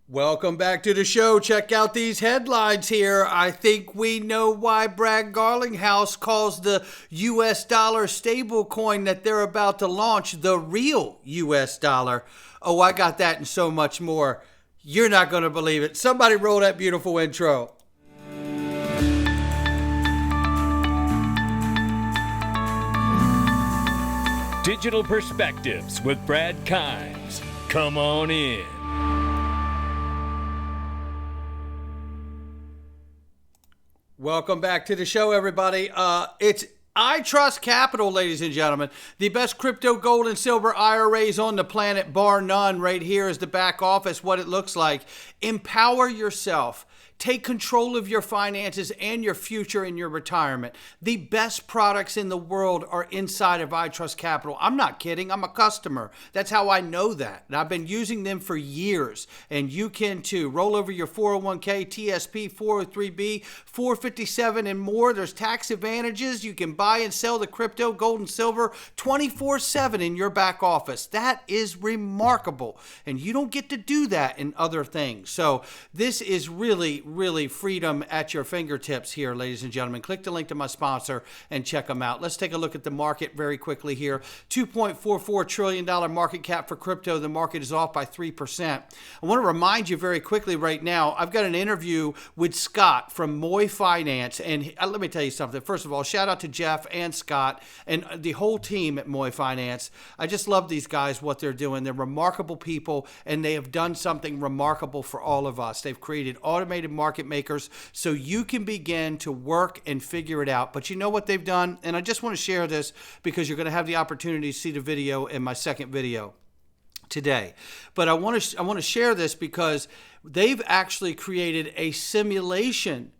Welcome back to the show. Check out these headlines here. I think we know why Brad Garlinghouse calls the US dollar stablecoin that they're about to launch the real US dollar. Oh, I got that and so much more. You're not going to believe it. Somebody roll that beautiful intro. Digital Perspectives with Brad Kimes. Come on in. Welcome back to the show, everybody. It's I Trust Capital, ladies and gentlemen. The best crypto, gold, and silver IRAs on the planet, bar none. Right here is the back office, what it looks like. Empower yourself. Take control of your finances and your future in your retirement. The best products in the world are inside of I Trust Capital. I'm not kidding. I'm a customer. That's how I know that. And I've been using them for years. And you can too. Roll over your 401k, TSP, 403b, 457 and more. There's tax advantages. You can buy and sell the crypto, gold and silver 24/7 in your back office. That is remarkable. And you don't get to do that in other things. So this is really freedom at your fingertips here, ladies and gentlemen. Click the link to my sponsor and check them out. Let's take a look at the market very quickly here. $2.44 trillion market cap for crypto. The market is off by 3%. I want to remind you very quickly right now, I've got an interview with Scott from Moy Finance. And let me tell you something. First of all, shout out to Jeff and Scott and the whole team at Moy Finance. I just love these guys, what they're doing. They're remarkable people, and they have done something remarkable for all of us. They've created automated market makers so you can begin to work and figure it out. But you know what they've done? And I just want to share this because you're going to have the opportunity to see the video in my second video today. But I want to share this because they've actually created a simulation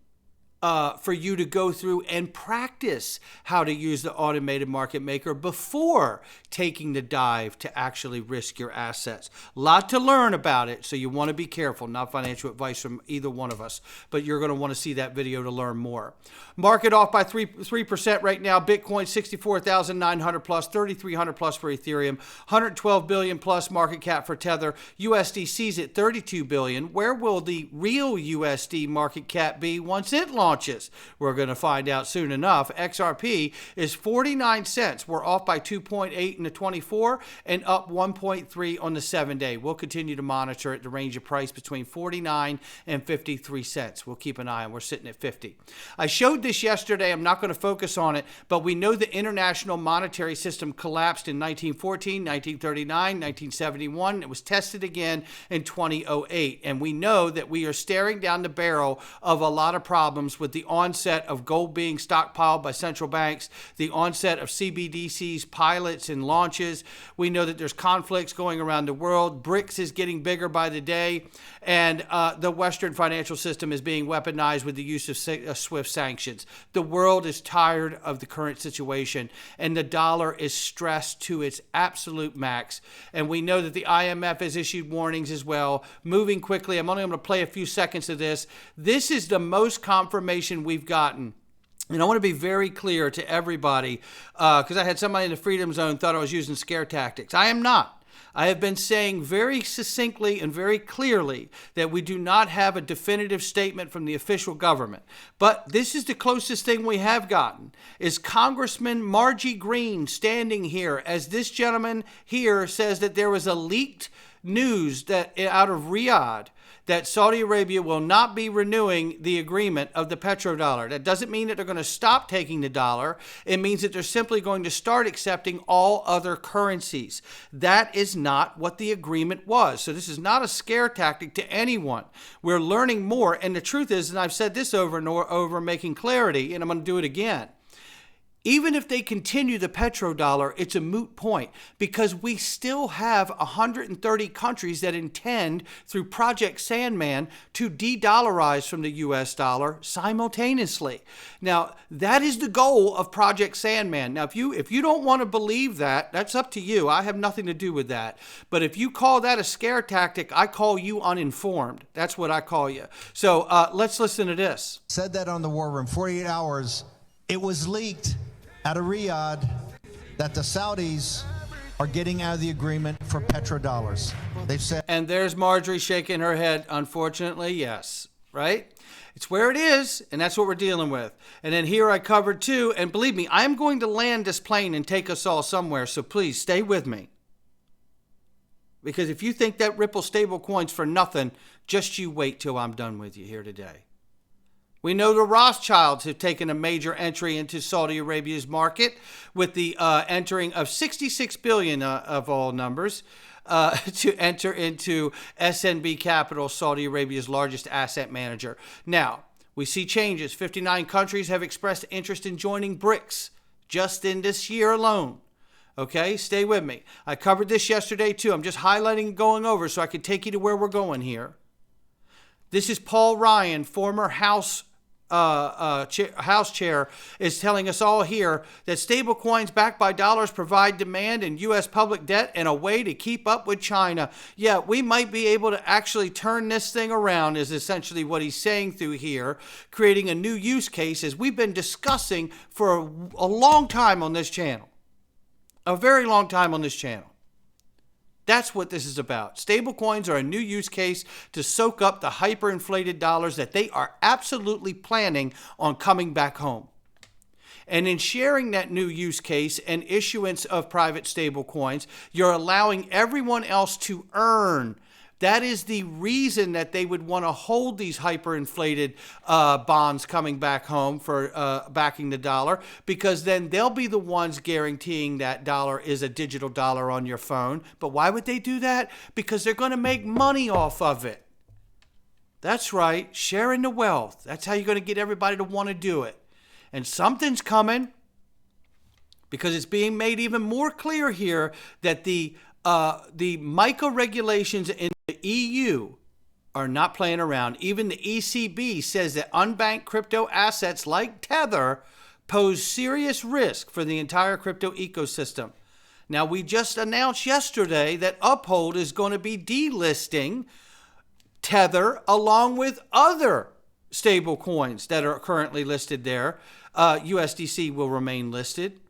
for you to go through and practice how to use the automated market maker before taking the dive to actually risk your assets. A lot to learn about it, so you want to be careful. Not financial advice from either one of us, but you're going to want to see that video to learn more. Market off by 3% right now. Bitcoin 64,900 plus, 3,300 plus for Ethereum, 112 billion plus market cap for Tether. USDC's at 32 billion. Where will the real USD market cap be once it launches? We're going to find out soon enough. XRP is 49 cents. We're off by 2.8 in the 24 and up 1.3 on the 7-day. We'll continue to monitor it. The range of price between 49 and 53 cents. We'll keep an eye on. We're sitting at 50. I showed this yesterday. I'm not going to focus on it, but we know the international monetary system collapsed in 1914, 1939, 1971. It was tested again in 2008. And we know that we are staring down the barrel of a lot of problems with the onset of gold being stockpiled by central banks, the onset of CBDC's pilots and launches. We know that there's conflicts going around the world. BRICS is getting bigger by the day, and the Western financial system is being weaponized with the use of SWIFT sanctions. The world is tired of the current situation, and the dollar is stressed to its absolute max. And we know that the IMF has issued warnings as well. Moving quickly, I'm only going to play a few seconds of this. This is the most confirmation we've gotten. And I want to be very clear to everybody, because I had somebody in the Freedom Zone thought I was using scare tactics. I am not. I have been saying very succinctly and very clearly that we do not have a definitive statement from the official government. But this is the closest thing we have gotten, is Congressman Margie Green standing here as this gentleman here says that there was a leaked news that out of Riyadh that Saudi Arabia will not be renewing the agreement of the petrodollar. That doesn't mean that they're going to stop taking the dollar. It means that they're simply going to start accepting all other currencies. That is not what the agreement was. So this is not a scare tactic to anyone. We're learning more. And the truth is, and I've said this over and over, making clarity, and I'm going to do it again. Even if they continue the petrodollar, it's a moot point because we still have 130 countries that intend through Project Sandman to de-dollarize from the US dollar simultaneously. Now, that is the goal of Project Sandman. Now, if you don't want to believe that, that's up to you. I have nothing to do with that. But if you call that a scare tactic, I call you uninformed. That's what I call you. So let's listen to this. Said that on the War Room, 48 hours, it was leaked out of Riyadh that the Saudis are getting out of the agreement for petrodollars. They've said. And there's Marjorie shaking her head. Unfortunately, yes. Right? It's where it is, and that's what we're dealing with. And then here I covered too, and believe me, I'm going to land this plane and take us all somewhere, so please stay with me. Because if you think that Ripple stablecoin's for nothing, just you wait till I'm done with you here today. We know the Rothschilds have taken a major entry into Saudi Arabia's market with the entering of $66 billion of all numbers to enter into SNB Capital, Saudi Arabia's largest asset manager. Now, we see changes. 59 countries have expressed interest in joining BRICS just in this year alone. Okay, stay with me. I covered this yesterday too. I'm just highlighting and going over so I can take you to where we're going here. This is Paul Ryan, former House chair, is telling us all here that stablecoins backed by dollars provide demand in U.S. public debt and a way to keep up with China. Yeah, we might be able to actually turn this thing around, is essentially what he's saying through here, creating a new use case, as we've been discussing for a long time on this channel. A very long time on this channel. That's what this is about. Stablecoins are a new use case to soak up the hyperinflated dollars that they are absolutely planning on coming back home. And in sharing that new use case and issuance of private stablecoins, you're allowing everyone else to earn. That is the reason that they would want to hold these hyperinflated bonds coming back home for backing the dollar, because then they'll be the ones guaranteeing that dollar is a digital dollar on your phone. But why would they do that? Because they're going to make money off of it. That's right, sharing the wealth. That's how you're going to get everybody to want to do it. And something's coming, because it's being made even more clear here that the MiCA regulations in the EU are not playing around. Even the ECB says that unbanked crypto assets like Tether pose serious risk for the entire crypto ecosystem. Now, we just announced yesterday that Uphold is going to be delisting Tether along with other stable coins that are currently listed there. USDC will remain listed.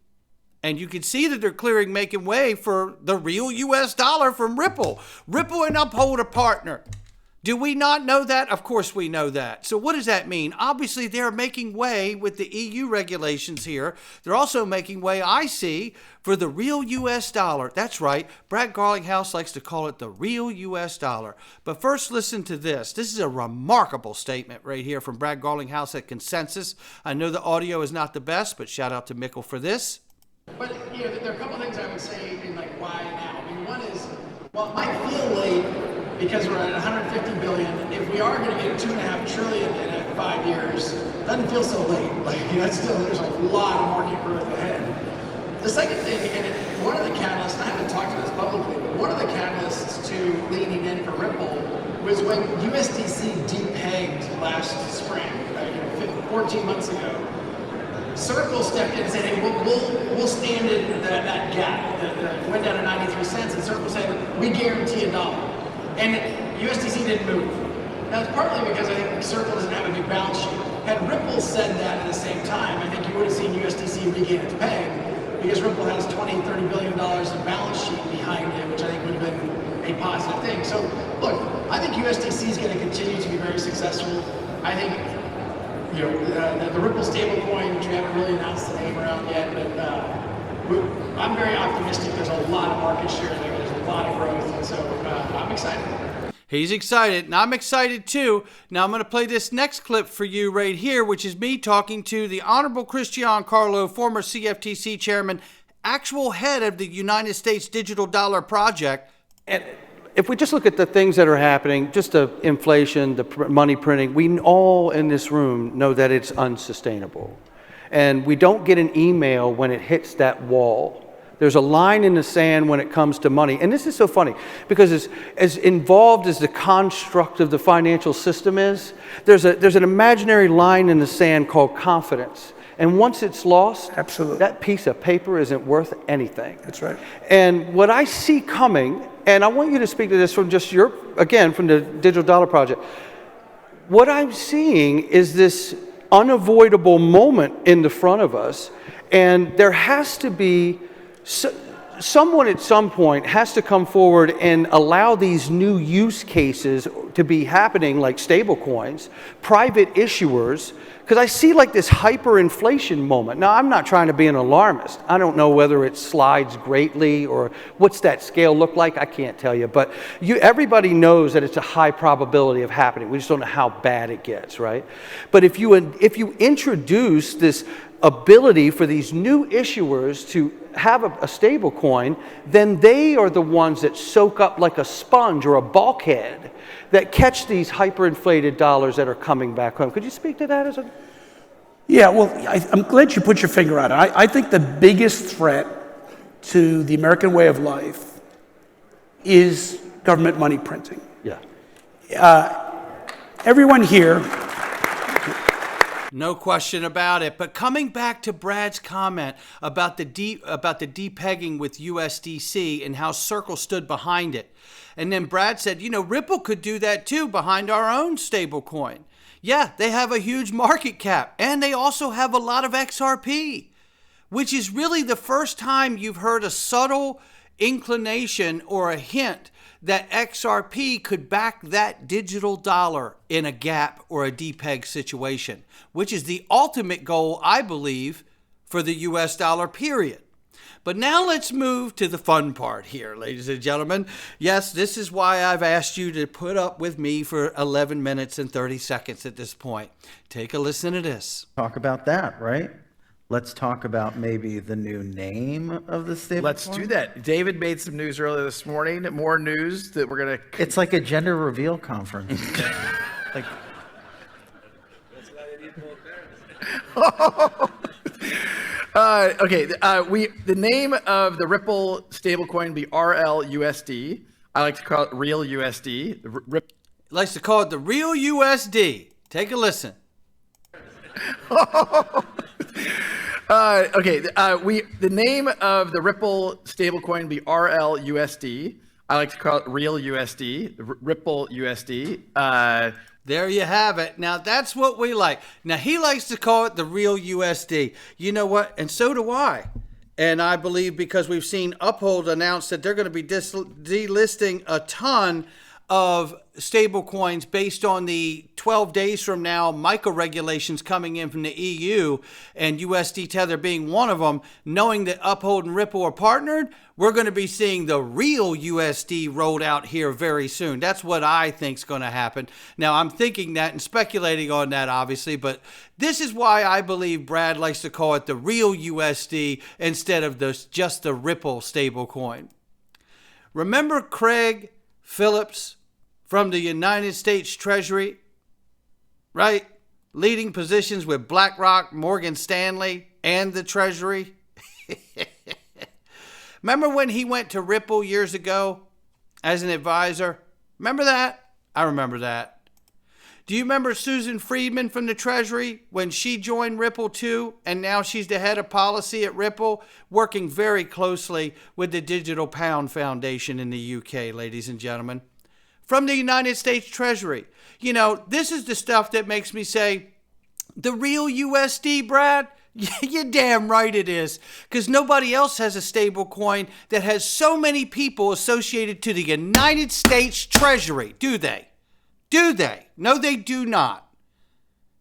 And you can see that they're making way for the real US dollar from Ripple. Ripple and Uphold are partner. Do we not know that? Of course we know that. So what does that mean? Obviously, they're making way with the EU regulations here. They're also making way, I see, for the real US dollar. That's right. Brad Garlinghouse likes to call it the real US dollar. But first, listen to this. This is a remarkable statement right here from Brad Garlinghouse at Consensus. I know the audio is not the best, but shout out to Mikkel for this. But there are a couple things I would say in like why now. I mean, one is, well, it might feel late because we're at 150 billion. If we are going to get 2.5 trillion in 5 years, it doesn't feel so late. Like, that's still, there's a lot of market growth ahead. The second thing, and one of the catalysts, I haven't talked about this publicly, but one of the catalysts to leaning in for Ripple was when USDC depegged last spring, 14 months ago. Circle stepped in and said, hey, we'll stand in that gap. It went down to 93 cents, and Circle said, we guarantee $1. And USDC didn't move. Now, it's partly because I think Circle doesn't have a big balance sheet. Had Ripple said that at the same time, I think you would have seen USDC regain its peg, because Ripple has $20, $30 billion of balance sheet behind it, which I think would have been a positive thing. So, look, I think USDC is going to continue to be very successful. I think the Ripple stablecoin, which we haven't really announced the name around yet, but I'm very optimistic. There's a lot of market share there. There's a lot of growth, and so I'm excited. He's excited, and I'm excited too. Now I'm going to play this next clip for you right here, which is me talking to the Honorable Cristian Carlo, former CFTC chairman, actual head of the United States Digital Dollar Project. And if we just look at the things that are happening, just the inflation, the money printing, we all in this room know that it's unsustainable. And we don't get an email when it hits that wall. There's a line in the sand when it comes to money. And this is so funny, because as involved as the construct of the financial system is, there's an imaginary line in the sand called confidence. And once it's lost, absolutely, that piece of paper isn't worth anything. That's right. And what I see coming, and I want you to speak to this from just from the Digital Dollar Project. What I'm seeing is this unavoidable moment in the front of us, and there has to be someone at some point has to come forward and allow these new use cases to be happening, like stablecoins, private issuers, because I see like this hyperinflation moment. Now, I'm not trying to be an alarmist. I don't know whether it slides greatly or what's that scale look like. I can't tell you. But everybody knows that it's a high probability of happening. We just don't know how bad it gets, right? But if you introduce this ability for these new issuers to have a stable coin, then they are the ones that soak up like a sponge or a bulkhead that catch these hyperinflated dollars that are coming back home. Could you speak to that? Yeah, well, I'm glad you put your finger on it. I think the biggest threat to the American way of life is government money printing. Yeah. Everyone here... No question about it. But coming back to Brad's comment about the depegging with USDC and how Circle stood behind it. And then Brad said, Ripple could do that too behind our own stable coin. Yeah, they have a huge market cap and they also have a lot of XRP, which is really the first time you've heard a subtle inclination or a hint that XRP could back that digital dollar in a gap or a depeg situation, which is the ultimate goal, I believe, for the US dollar, period. But now let's move to the fun part here, ladies and gentlemen. Yes, this is why I've asked you to put up with me for 11 minutes and 30 seconds at this point. Take a listen to this. Talk about that, right? Let's talk about maybe the new name of the stablecoin. Let's do that. David made some news earlier this morning. More news that we're going to... It's like a gender reveal conference. Like... Okay, the name of the Ripple stablecoin will be RLUSD. I like to call it Real USD. Likes to call it the Real USD. Take a listen. The name of the Ripple stablecoin will be RLUSD. I like to call it Real USD, Ripple USD. There you have it. Now, that's what we like. Now, he likes to call it the Real USD. You know what? And so do I. And I believe because we've seen Uphold announce that they're going to be delisting a ton of stable coins based on the 12 days from now micro regulations coming in from the EU, and USDTether being one of them. Knowing that Uphold and Ripple are partnered, we're going to be seeing the Real USD rolled out here very soon. That's what I think is going to happen. Now, I'm thinking that and speculating on that, obviously, but this is why I believe Brad likes to call it the Real USD instead of just the Ripple stablecoin. Remember Craig Phillips from the United States Treasury, right? Leading positions with BlackRock, Morgan Stanley, and the Treasury. Remember when he went to Ripple years ago as an advisor? Remember that? I remember that. Do you remember Susan Friedman from the Treasury when she joined Ripple too? And now she's the head of policy at Ripple, working very closely with the Digital Pound Foundation in the UK, ladies and gentlemen. From the United States Treasury. This is the stuff that makes me say, the Real USD, Brad? You're damn right it is. Because nobody else has a stable coin that has so many people associated to the United States Treasury. Do they? Do they? No, they do not.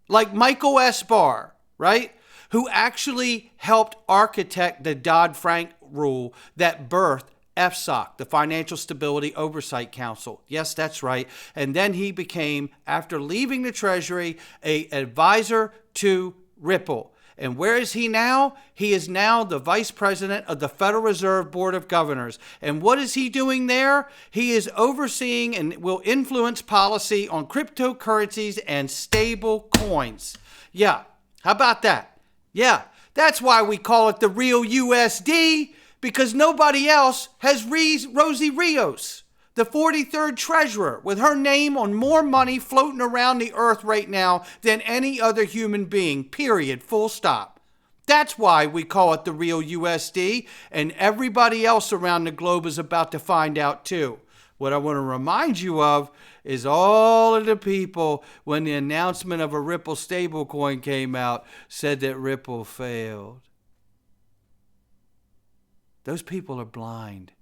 Like Michael Esbar, right? Who actually helped architect the Dodd-Frank rule that birthed FSOC, the Financial Stability Oversight Council. Yes, that's right. And then he became, after leaving the Treasury, an advisor to Ripple. And where is he now? He is now the vice president of the Federal Reserve Board of Governors. And what is he doing there? He is overseeing and will influence policy on cryptocurrencies and stable coins. Yeah, how about that? Yeah, that's why we call it the Real USD, because nobody else has Rosie Rios, the 43rd treasurer, with her name on more money floating around the earth right now than any other human being, period, full stop. That's why we call it the Real USD, and everybody else around the globe is about to find out too. What I want to remind you of is all of the people, when the announcement of a Ripple stablecoin came out, said that Ripple failed. Those people are blind.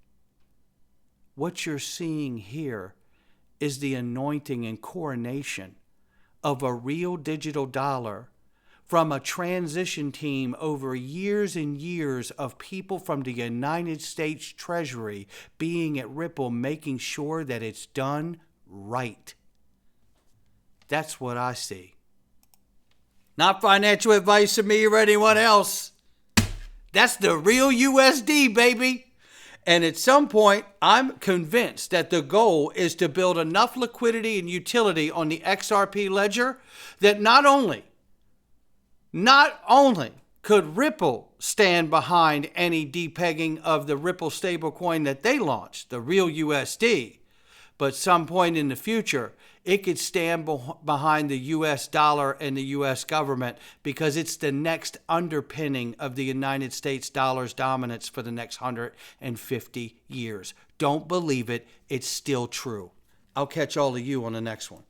What you're seeing here is the anointing and coronation of a real digital dollar from a transition team over years and years of people from the United States Treasury being at Ripple, making sure that it's done right. That's what I see. Not financial advice from me or anyone else. That's the real USD, baby. And at some point, I'm convinced that the goal is to build enough liquidity and utility on the XRP ledger that not only could Ripple stand behind any depegging of the Ripple stablecoin that they launched, the real USD, but some point in the future, it could stand behind the US dollar and the US government because it's the next underpinning of the United States dollar's dominance for the next 150 years. Don't believe it. It's still true. I'll catch all of you on the next one.